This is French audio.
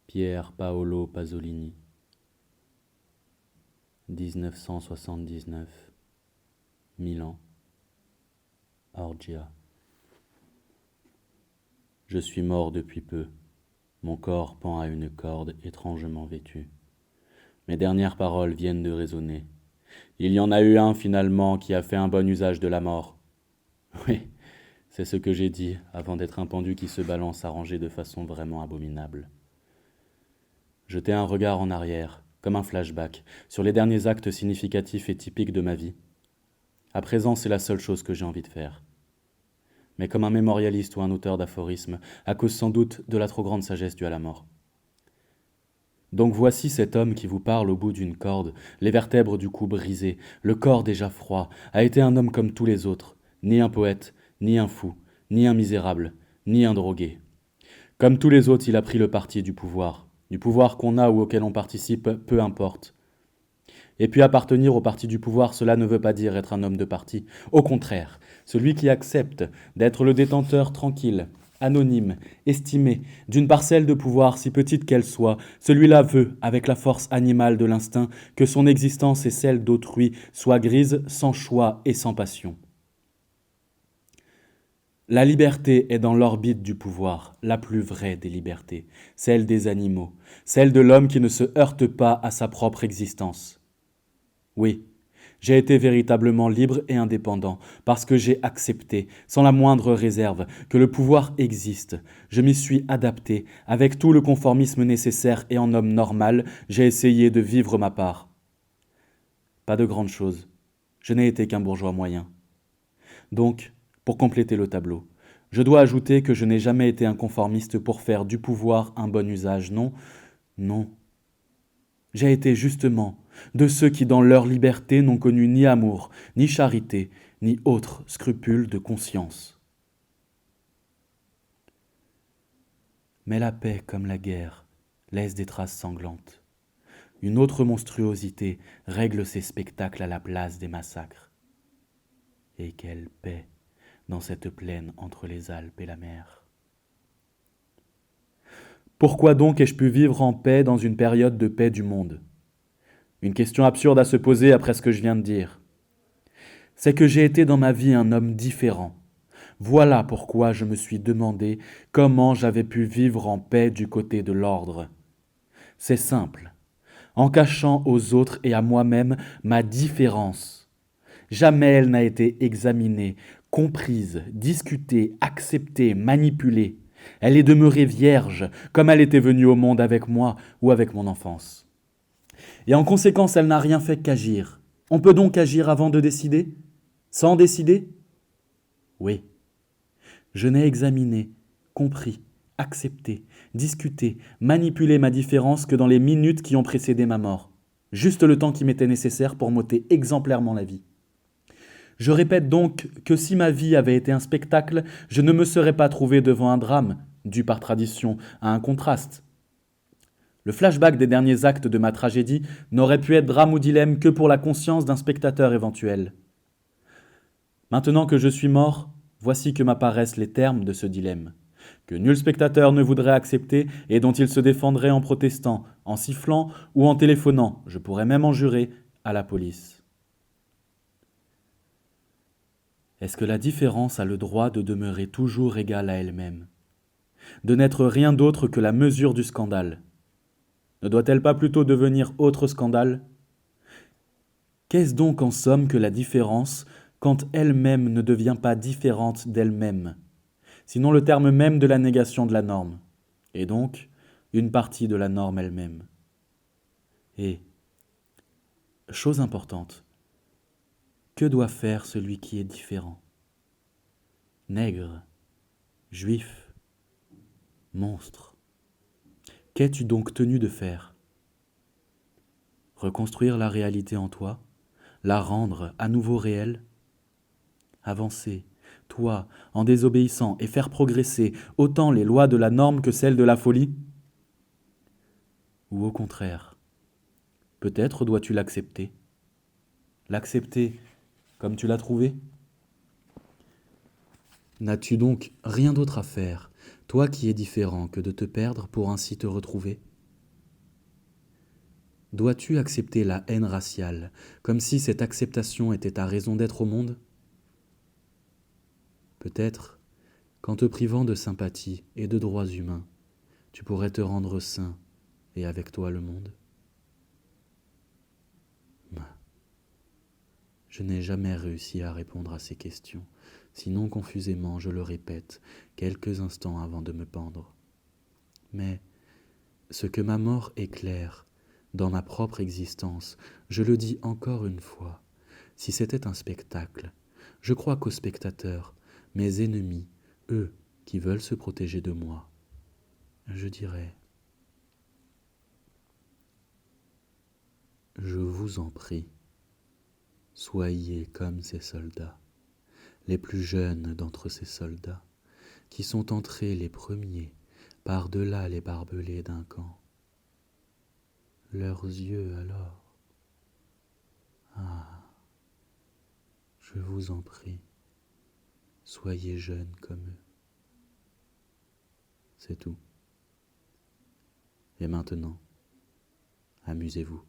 Pier Paolo Pasolini, 1979, Milan, Orgia. Je suis mort depuis peu. Mon corps pend à une corde étrangement vêtue. Mes dernières paroles viennent de résonner. Il y en a eu un finalement qui a fait un bon usage de la mort. Oui, c'est ce que j'ai dit avant d'être un pendu qui se balance arrangé de façon vraiment abominable. Jeter un regard en arrière, comme un flashback, sur les derniers actes significatifs et typiques de ma vie. À présent, c'est la seule chose que j'ai envie de faire. Mais comme un mémorialiste ou un auteur d'aphorismes, à cause sans doute de la trop grande sagesse due à la mort. Donc voici cet homme qui vous parle au bout d'une corde, les vertèbres du cou brisées, le corps déjà froid, a été un homme comme tous les autres, ni un poète, ni un fou, ni un misérable, ni un drogué. Comme tous les autres, il a pris le parti du pouvoir qu'on a ou auquel on participe, peu importe. Et puis appartenir au parti du pouvoir, cela ne veut pas dire être un homme de parti. Au contraire, celui qui accepte d'être le détenteur tranquille, anonyme, estimé, d'une parcelle de pouvoir si petite qu'elle soit, celui-là veut, avec la force animale de l'instinct, que son existence et celle d'autrui soient grises, sans choix et sans passion. La liberté est dans l'orbite du pouvoir, la plus vraie des libertés, celle des animaux, celle de l'homme qui ne se heurte pas à sa propre existence. Oui, j'ai été véritablement libre et indépendant, parce que j'ai accepté, sans la moindre réserve, que le pouvoir existe. Je m'y suis adapté, avec tout le conformisme nécessaire et en homme normal, j'ai essayé de vivre ma part. Pas de grande chose, je n'ai été qu'un bourgeois moyen. Donc, pour compléter le tableau, je dois ajouter que je n'ai jamais été un conformiste pour faire du pouvoir un bon usage, non, non. J'ai été justement de ceux qui dans leur liberté n'ont connu ni amour, ni charité, ni autre scrupule de conscience. Mais la paix comme la guerre laisse des traces sanglantes. Une autre monstruosité règle ces spectacles à la place des massacres. Et quelle paix dans cette plaine entre les Alpes et la mer. Pourquoi donc ai-je pu vivre en paix dans une période de paix du monde ? Une question absurde à se poser après ce que je viens de dire. C'est que j'ai été dans ma vie un homme différent. Voilà pourquoi je me suis demandé comment j'avais pu vivre en paix du côté de l'ordre. C'est simple, en cachant aux autres et à moi-même ma différence. Jamais elle n'a été examinée, comprise, discutée, acceptée, manipulée. Elle est demeurée vierge, comme elle était venue au monde avec moi ou avec mon enfance. Et en conséquence, elle n'a rien fait qu'agir. On peut donc agir avant de décider ? Sans décider ? Oui. Je n'ai examiné, compris, accepté, discuté, manipulé ma différence que dans les minutes qui ont précédé ma mort. Juste le temps qui m'était nécessaire pour m'ôter exemplairement la vie. Je répète donc que si ma vie avait été un spectacle, je ne me serais pas trouvé devant un drame, dû par tradition à un contraste. Le flashback des derniers actes de ma tragédie n'aurait pu être drame ou dilemme que pour la conscience d'un spectateur éventuel. Maintenant que je suis mort, voici que m'apparaissent les termes de ce dilemme, que nul spectateur ne voudrait accepter et dont il se défendrait en protestant, en sifflant ou en téléphonant, je pourrais même en jurer, à la police. Est-ce que la différence a le droit de demeurer toujours égale à elle-même, de n'être rien d'autre que la mesure du scandale ? Ne doit-elle pas plutôt devenir autre scandale ? Qu'est-ce donc en somme que la différence quand elle-même ne devient pas différente d'elle-même, sinon le terme même de la négation de la norme, et donc une partie de la norme elle-même ? Et, chose importante, que doit faire celui qui est différent ? Nègre, juif, monstre. Qu'es-tu donc tenu de faire ? Reconstruire la réalité en toi, la rendre à nouveau réelle ? Avancer, toi, en désobéissant, et faire progresser autant les lois de la norme que celles de la folie ? Ou au contraire, peut-être dois-tu l'accepter ? L'accepter comme tu l'as trouvé ? N'as-tu donc rien d'autre à faire, toi qui es différent, que de te perdre pour ainsi te retrouver ? Dois-tu accepter la haine raciale, comme si cette acceptation était ta raison d'être au monde? Peut-être qu'en te privant de sympathie et de droits humains, tu pourrais te rendre sain et avec toi le monde. Je n'ai jamais réussi à répondre à ces questions, sinon confusément, je le répète, quelques instants avant de me pendre. Mais ce que ma mort éclaire dans ma propre existence, je le dis encore une fois, si c'était un spectacle, je crois qu'aux spectateurs, mes ennemis, eux qui veulent se protéger de moi, je dirais, je vous en prie, soyez comme ces soldats, les plus jeunes d'entre ces soldats, qui sont entrés les premiers par-delà les barbelés d'un camp. Leurs yeux alors, ah, je vous en prie, soyez jeunes comme eux. C'est tout. Et maintenant, amusez-vous.